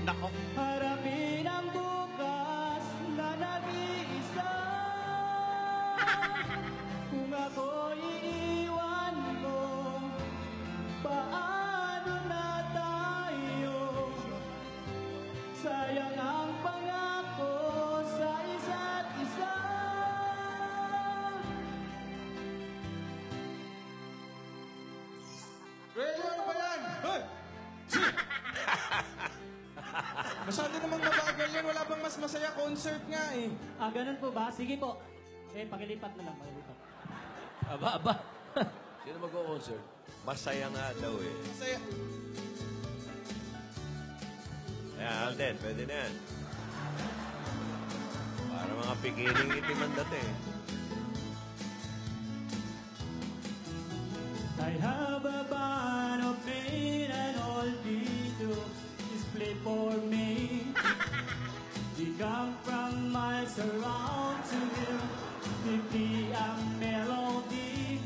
Nako. Harapin ang bukas na nag-iisa. Kung ako'y iiwan mo, paano na tayo? Sayang ang pangako sa isa't isa. Relyo, ano ba yan? Hoy! Masyado namang mabagal yan. Wala bang mas masaya concert nga eh. Ganun po ba? Sige po. Pakilipat na lang, pakilipat. Aba. Sino mag-concert? Masaya nga daw eh. Masaya. Ayan, Alden, pwede na yan. Para mga pikiling itim ang dating. I have a band of pain and all dito is play for me. We come from miles around to hear deeply a melody.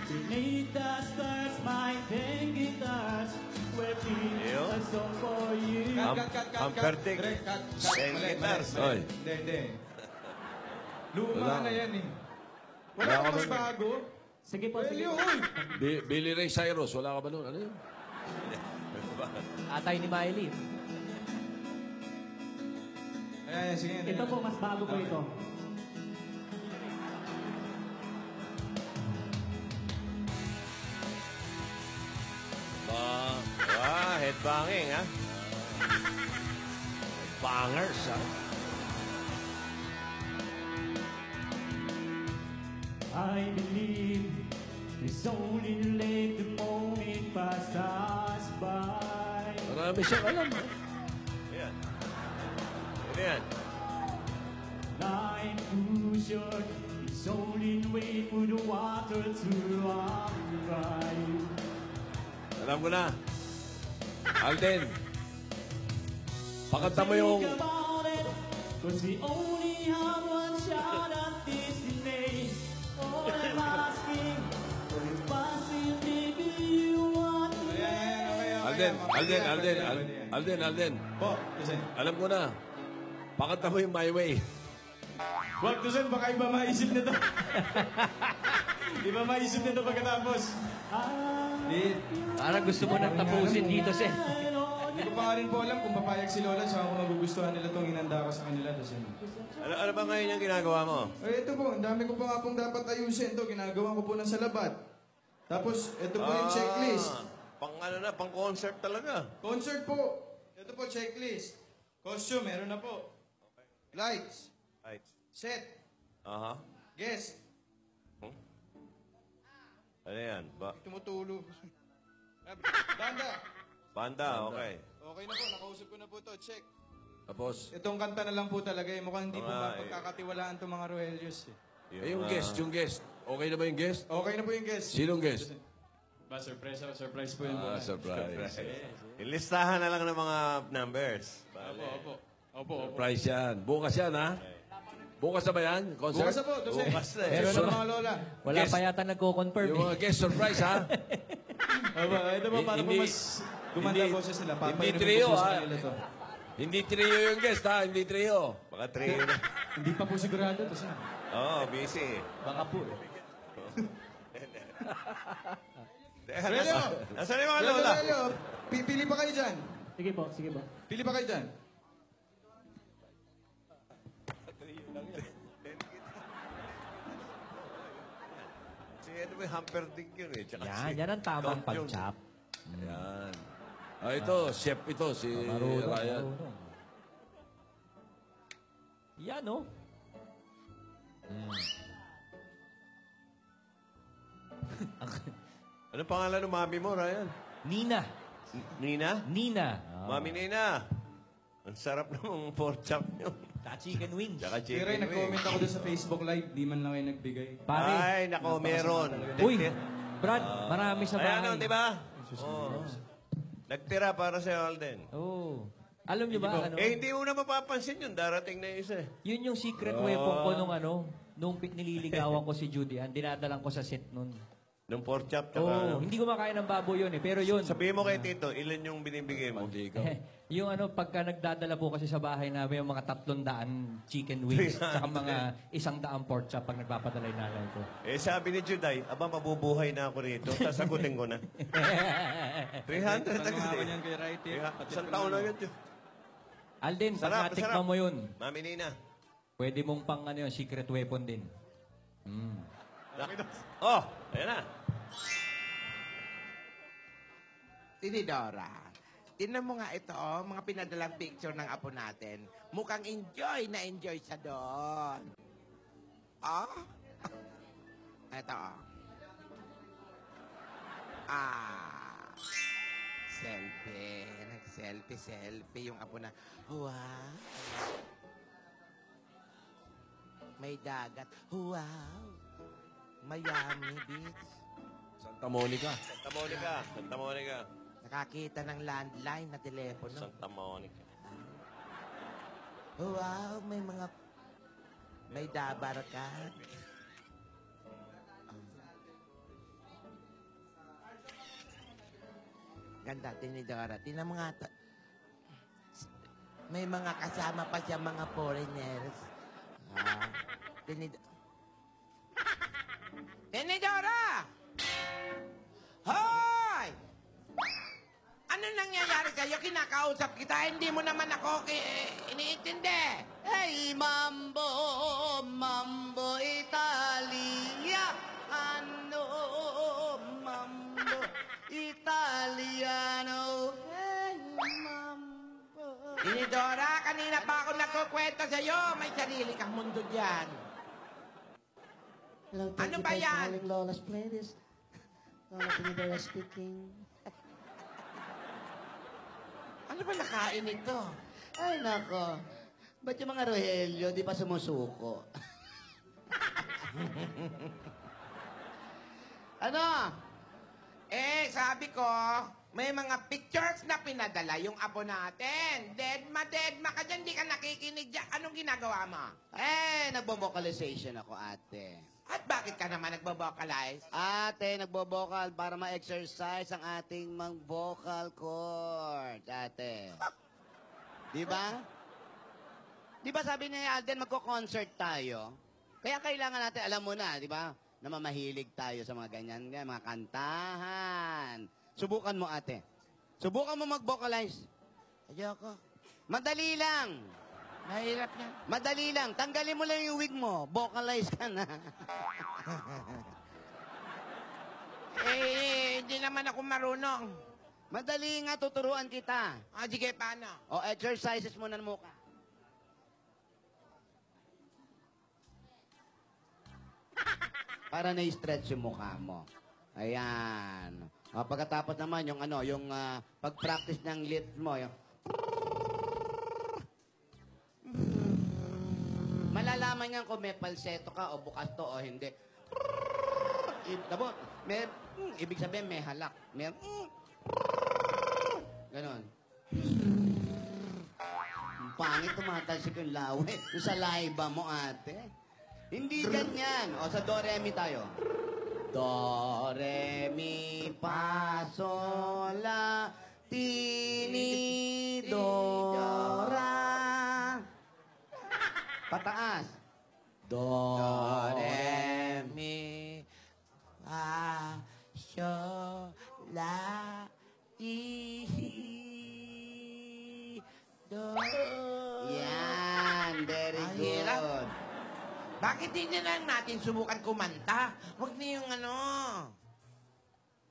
Beneath the stars, my ten guitars will be a song for you. Ampertig. Ten guitars. Oy. Hindi. Luma Wala. na yan eh. Wala Wala ka ka mas ba- bago. Sige po, sige Relyo, po. uy! Billy Ray Cyrus, wala ka ba nun? Ano yun? Atay ni Miley. Ayan, sige. Ito po, mas bago po ito. Headbanging, ha? Bangers, ha? I believe it's only late the moment pass us by. Marami siyang alam, ha? Ayan. Ano yan? Life too short, it's only wait for the water to run by. Alam ko na. Alden, pakanta mo yung... Think about it, 'cause we only have one shot at this day. All I'm asking, if I see maybe you want me. Alden. Po, Tusen. Alam ko na. Pakanta mo yung My Way. Wag, Tusen, baka iba maisip nito. Iba maisip nito pagkatapos. Parang gusto mo nang tapusin dito, Sen. Hindi ko pa nga rin po alam kung papayag si Lola sa kung magugustuhan nila itong inanda ko sa kanila. Tusen. Ano ba ngayon yung ginagawa mo? Eh, ito po, ang dami ko pa nga pong dapat ayusin. Ito, ginagawa ko po ng salabat. Tapos, ito po yung checklist. Pang concert talaga. Concert po. Ito po, checklist. Costume, meron na po. Lights. Right. Set. Aha. Guest. Ano yan? Tumutulo. Banda. Banda, okay. Okay na po, nakausap ko na po to. Check. Tapos, Itong kanta na lang po talaga eh. Mukhang hindi po Ah, mapagkakatiwalaan itong mga Roelios eh. yung guest. Okay na ba yung guest? Okay na po yung guest. Sinong guest? Ba, surprise po yun. Surprise. Ilistahan na lang ng mga numbers. Opo. Surprise yan. Bukas yan, ha? Bukas na ba yan? Concert? Bukas na po, Tusen. Bukas na eh. Meron na mga lola. Wala pa yata nagko-confirm Yung mga guest surprise, ha? Opo, ito po, para po Hindi- mas gumanda hindi- boses nila. hindi Papainom trio, po sa ah. kanila to. Hindi trio yung guest, ha? Hindi trio. Baka trio na. Hindi pa po sigurado, Tusen. Oo, busy. Baka po. Relyo! Nasaan yung mga lola? Relyo, pili pa kayo dyan. Sige po, sige po. Pili pa kayo dyan. Si ano ba yung Humperdinck yun eh. Tsaka Yan ang tamang Count Jones. pag-chop. Ayan. Ito, chef ito, si Ryan. Yan, oh. Ano pangalan ng mami mo, Ryan? Nina. Nina? Nina. Mami Nina. Ang sarap ng pork chop nyo. Chicken wings. Tsaka Pero chicken nag-comment wings. ako doon sa Facebook Live, di man lang kayo nagbigay. Pare. Ay, nako, meron. Uy, Brad, marami sa Ayan, bahay. di ba? Oo. Nagtira para sa Alden. Oo. Alam niyo ba, ano? Eh, hindi mo na mapapansin yun. Darating na yung isa. Yun yung secret weapon ko nung nililigawan ko si Judy Ann, dinadalang ko sa set nun. Ng pork chop, Oo, tsaka... hindi kumakain ng baboy yun eh. Pero yun, Sabihin mo kay Tito, ilan yung binibigay mo? Mantika. yung ano, pagka nagdadala po kasi sa bahay namin, yung mga 300 chicken wings, saka mga 100 pork chop pag nagpapadala yung nanay ko. Eh, sabi ni Juday, aba, mabubuhay na ako rito. Sasagutin ko na. 300 agad eh. niyan kay Righty. Isang taon na agad yun. Alden, pag Sarap, natikman sarap. mo yun, Mami Nina. pwede mong pang ano yun, secret weapon din. Oh, ayan na. Tinidora, tingnan mo nga ito, mga pinadalang picture ng apo natin. Mukhang enjoy na enjoy siya doon. Oh? Ito, oh. Selfie. Nag-selfie yung apo na. Wow. May dagat. Wow. Miami Beach. Santa Monica. Santa Monica. Santa Monica. Nakakita ng landline na telepono. Santa Monica. Wow, may dabar ka. Ganda, Tinidora. Tingnan mo nga may mga kasama pa siya, mga foreigners. Tinidora! Hoy! Ano nangyayari sa'yo? Kinakausap kita, hindi mo naman ako iniintindi. Hey, Mambo, Mambo Italia. Ano, Mambo Italiano. Hey, Mambo. Tinidora, kanina pa ako nagkukwento sa'yo. May sarili kang mundo dyan. Hello, Ano ba for yan? calling Lola's Playlist. Lola Tinidora speaking. Ano ba nakain ito? Ay, nako. Ba't yung mga Rogelio, di pa sumusuko? Ano? Sabi ko, may mga pictures na pinadala yung apo natin. Deadma ka dyan, di ka nakikinig dyan. Anong ginagawa mo? Nagbo-vocalization ako, ate. At bakit ka naman nagbo-vocalize? Ate, nagbo-vocal para ma-exercise ang ating mga vocal cords, ate. Di ba? Di ba sabi ni Alden, magko-concert tayo? Kaya kailangan natin, alam mo na, di ba? Na mamahilig tayo sa mga ganyan, mga kantahan. Subukan mo, ate. Subukan mo mag-vocalize. Ayoko. Madali lang. Mahirap yan. Madali lang. Tanggalin mo lang yung wig mo. Vocalize ka na. Hindi naman ako marunong. Madali nga, tuturuan kita. Sige, paano? O, exercises mo na ng mukha. Para na-stretch yung mukha mo. Ayan. O, pagkatapos naman, yung ano, yung pag-practice ng lips mo, yung... Malalaman yan kung may palseto ka o bukas to o hindi. Ibig sabihin may halak. May... Ganon. Pangit tumatalsik yung lawi. Yung sa laiba mo, ate. Hindi ganyan. O, sa do, re, mi tayo. Do, re, mi, fa, sol, la, ti, ni, do, ra. Pataas. Do, Re, mi, fa, sol, la, ti, do. Yan. Very Ang good. hirap. Bakit di na lang natin subukan kumanta? Huwag na yung ano.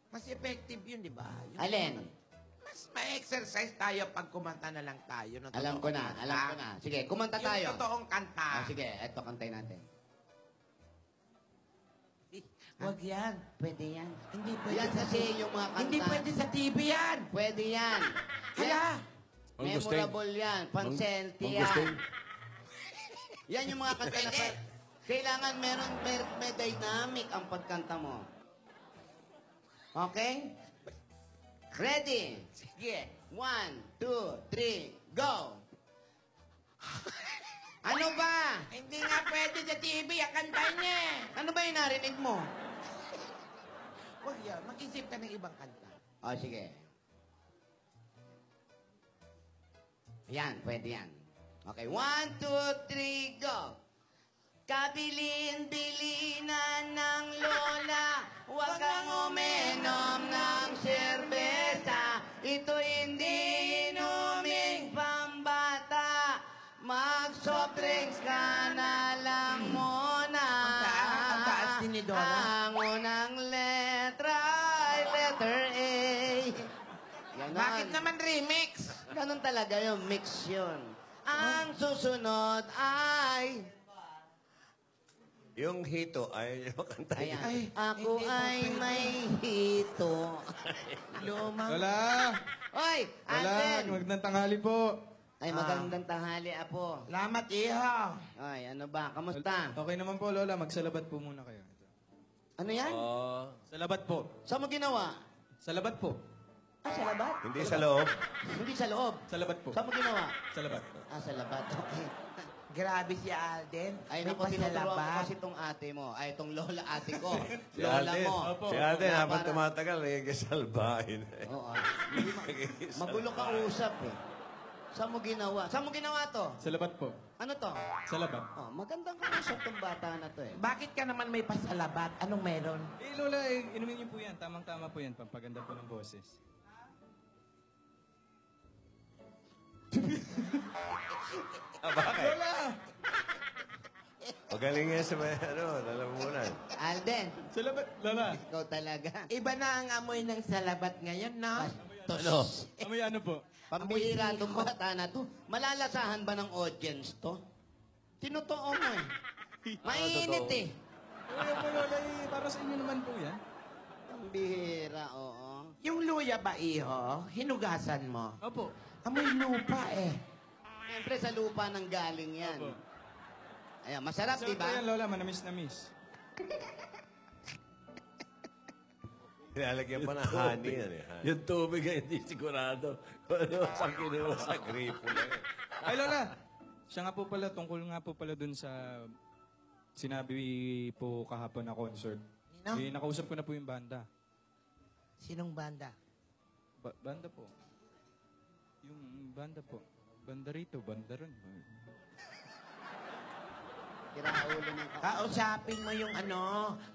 Mas effective yun, di ba? Yung Alin? Mas ma-exercise tayo pag kumanta na lang tayo. ng Alam ko totoong na, kanta. alam ko na. Sige, kumanta tayo. Yung totoong kanta. Sige, eto, kantay natin. Huwag yan. Pwede yan. Hindi pwede Yan sa kasi yung mga kanta. Hindi pwede sa TV yan. Pwede yan. Hala. Memorable yan. Pansenti Mangustin. yan. Yan yung mga kanta na kailangan may dynamic ang pagkanta mo. Okay? Ready? Sige. 1, 2, 3, go! Ano ba? Hindi nga pwede sa TV ang kanta niya. Ano ba yung narinig mo? Huwag yan. Mag-isip ka ng ibang kanta. O, sige. Yan, pwede yan. Okay, 1, 2, 3, go! Kabilin-bilinan ng lola, huwag kang uminom ng serbesa. Ito hindi inuming pambata, mag-soft drinks ka na lang muna. Ang taas din ni Donna. Ang unang letra ay letter A. Ganon. Bakit naman remix? Ganon talaga yung mix yun. Ang susunod ay... Yung hito, ay kanta Ayan. Ay, Ako hindi ay pa- may hito. Lumang... Lola! Oy, Lola, Alden! magandang tanghali po. Ay, magandang tanghali, Apo. Salamat, iho. Ay, ano ba? Kamusta? Okay naman po, Lola. Magsalabat po muna kayo. Ano yan? Oh, Salabat po. Saan mo ginawa? Salabat po. Ah, sa labat? Hindi sa loob. Hindi sa loob. Salabat po. Saan mo ginawa? Salabat. Ah, sa labat. Okay. Grabe si Alden. Ay, May naku, tinuturuan ko pasalabat. kasi itong ate mo. Ay, itong lola ate ko. Si Lola Alden, mo. si Alden, Kaya habang para- tumatagal, nagkasalbahin. Oo. Hindi magulo ka usap eh. Saan mo ginawa? Saan mo ginawa to? Salabat po. Ano to? Salabat. Oh, magandang kausap tong bata na to eh. Bakit ka naman may pasalabat? Anong meron? Eh, Lola, inumin niyo po yan. Tamang-tama po yan. Pampaganda po ng boses. Bakit? Lola! Magaling yan sa may, lalamunan. Alden, Salabat. Lola. ikaw talaga. Iba na ang amoy ng salabat ngayon, no? Ano? Amoy ano po? Pambihira tong bata na to. Malalasahan ba ng audience to? Tinotoo mo eh. Mainit eh. Lola po, Lola. Para sa inyo naman po yan. Pambihira, oo. Yung luya ba, iho? Hinugasan mo. Opo. Amoy lupa eh. Siyempre sa lupa nang galing yan. Opo. Ayan, masarap, di Sarap po yan, ba? Lola. Manamis na miss. Nilalagyan pa ng honey yan eh. honey. yung tubig ay hindi sigurado. Kung ano sa kinuha. Sa gripo lang eh. Ay, Lola! Siya nga po pala, tungkol nga po pala dun sa sinabi po kahapon na concert. Nino? Eh, nakausap ko na po yung banda. Sinong banda? Banda po. Yung banda po. Banda rito, banda ron. Kiraulo ng Kausapin mo yung ano.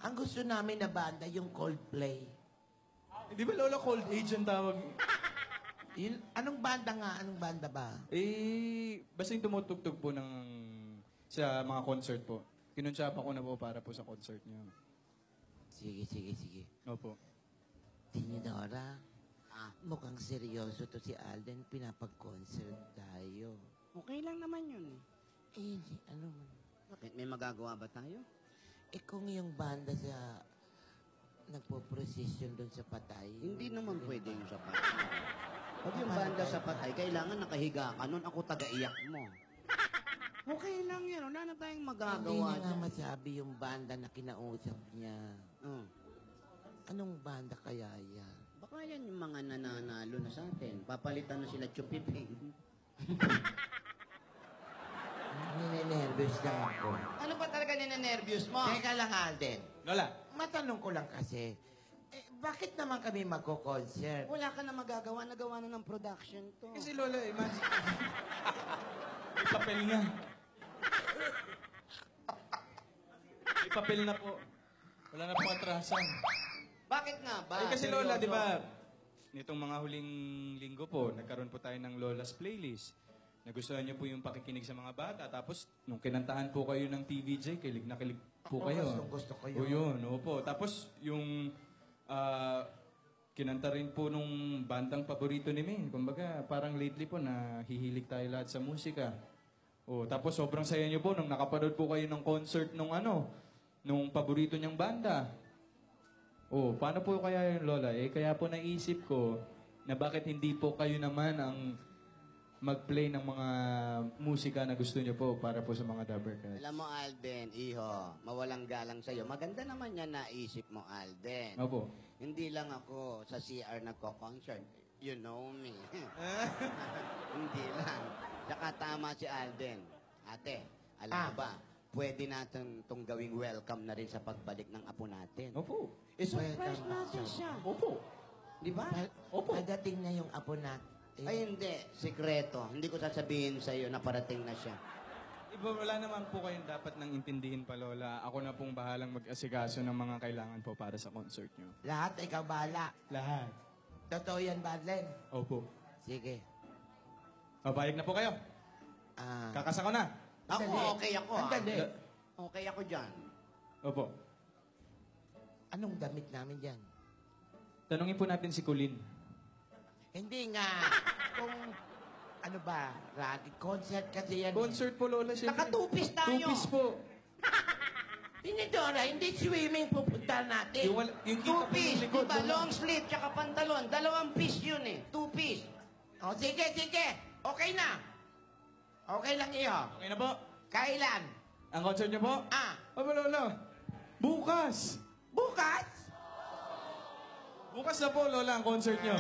Ang gusto namin na banda, yung Coldplay. Di ba Lola Cold Age ang tawag? Yun, anong banda nga? Anong banda ba? Eh, basta yung tumutugtog po ng sa mga concert po. Kinunsyapan ko na po para po sa concert niyo. Sige, sige, sige. Opo. Tinidora, mukhang seryoso to si Alden. Pinapag-concert tayo. Okay lang naman yun. Eh, ano man. Bakit? May magagawa ba tayo? Eh, kung yung banda sa nagpo-procession doon sa patay. Hindi naman pwede yung sa patay. Pag yung banda sa patay, kailangan nakahiga ka nun. Ako taga-iyak mo. Okay lang yan. Wala na tayong Hindi magagawa niya nga dyan. masabi yung banda na kinausap niya. Oh. Anong banda kaya yan? Baka yan yung mga nananalo na sa atin. Papalitan na sila Chupiping. Ninenervous lang ako. Ano ba talaga ninenervyos mo? Teka lang, Alden. Lola! Matanong ko lang kasi, bakit naman kami magko-concert? Wala ka na magagawa. Nagawa na ng production to. Kasi Lola, imagine. May papel na. May papel na po. Wala na po atrasan. Bakit nga ba? Eh, kasi Lola, Seryoso. di ba, nitong mga huling linggo po, nagkaroon po tayo ng Lola's Playlist. Nagustuhan niyo po yung pakikinig sa mga bata. Tapos, nung kinantahan po kayo ng TVJ, kilig na kilig po kayo. Gusto ko O yun, opo. Tapos, yung kinanta rin po nung bandang paborito ni May. Kumbaga, parang lately po, nahihilig tayo lahat sa musika. O, tapos sobrang saya niyo po nung nakapanood po kayo ng concert nung nung paborito niyang banda. O, paano po kaya yun, Lola? Eh, kaya po naisip ko na bakit hindi po kayo naman ang mag-play ng mga musika na gusto niyo po para po sa mga Dabber Cats. Alam mo, Alden, iho, mawalang galang sa'yo. Maganda naman yan naisip mo, Alden. Opo. Hindi lang ako sa CR nagko-concert. You know me. Hindi lang. Tsaka tama si Alden. Ate, alam mo ba, pwede natin itong gawing welcome na rin sa pagbalik ng apo natin. Opo. I-surprise natin siya. Opo. Di ba? Opo. Pagdating na yung apo natin. Ay, hindi. Sikreto. Hindi ko sasabihin sa iyo na parating na siya. Iba, wala naman po kayong dapat nang intindihin pa, Lola. Ako na pong bahalang mag-asikaso ng mga kailangan po para sa concert nyo. Lahat, ikaw bahala. Lahat. Totoo yan, Badlen. Opo. Sige. O, bayag na po kayo. Ah, Kakasa ko na. Ako, Andali. okay ako. Andali. Okay ako dyan. Opo. Anong damit namin dyan? Tanungin po natin si Colleen. Hindi nga. Kung ano ba, ragged concert kasi yan. Concert po, Lola. Siyempre. Naka-two-piece tayo. Two-piece po. Tinidora, hindi swimming pupunta natin. Yung kita po Two-piece. yung likod. Diba? Lola. Long sleeve tsaka pantalon. 2 piece yun eh. 2 piece. O, sige, sige. Okay na. Okay lang iyo. Okay na po. Kailan? Ang concert niyo po? Ah, Aba, Lola. Bukas. bukas? Bukas na po, Lola, ang concert niyo.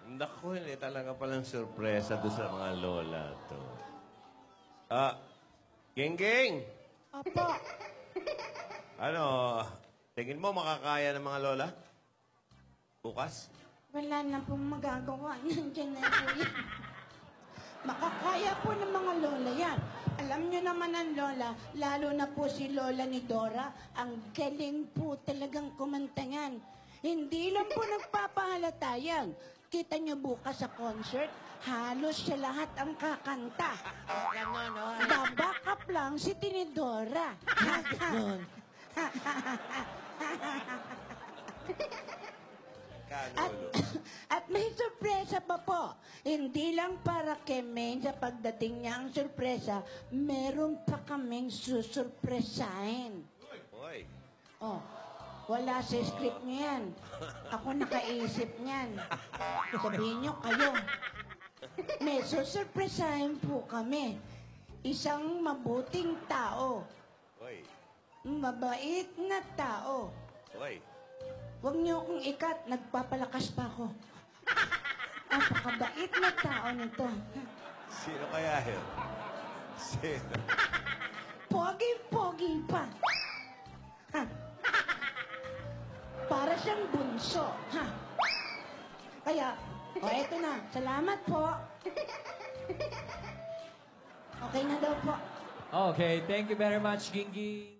Naku, hindi talaga palang sorpresa doon sa mga lola to. Ah, Geng-geng! Opo. Ano, tingin mo makakaya ng mga lola? Bukas? Wala na pong magagawa. Nandiyan na po yan. Makakaya po ng mga lola yan. Alam nyo naman ang lola, lalo na po si lola ni Dora, ang galing po talagang kumantangan. Hindi lang po nagpapahalata yan. Kita nyo bukas sa concert, halos siya lahat ang kakanta. Ganon, no? Babakap lang si Tinidora. Ganon. At, at may sorpresa pa po. Hindi lang para kay Maine sa pagdating niya ang sorpresa, meron pa kaming susurpresahin. Hoy. Oh, wala sa script niya yan. Ako nakaisip niyan. Sabihin niyo kayo. May susurpresahin po kami. Isang mabuting tao. Hoy. Mabait na tao. Hoy. Huwag niyo akong ikat, nagpapalakas pa ako. Napakabait na tao nito. Sino kaya yun? Sino? Pogi-pogi pa. Ha? Para siyang bunso. Ha? Kaya, eto na. Salamat po. Okay na daw po. Okay, thank you very much, Gingging.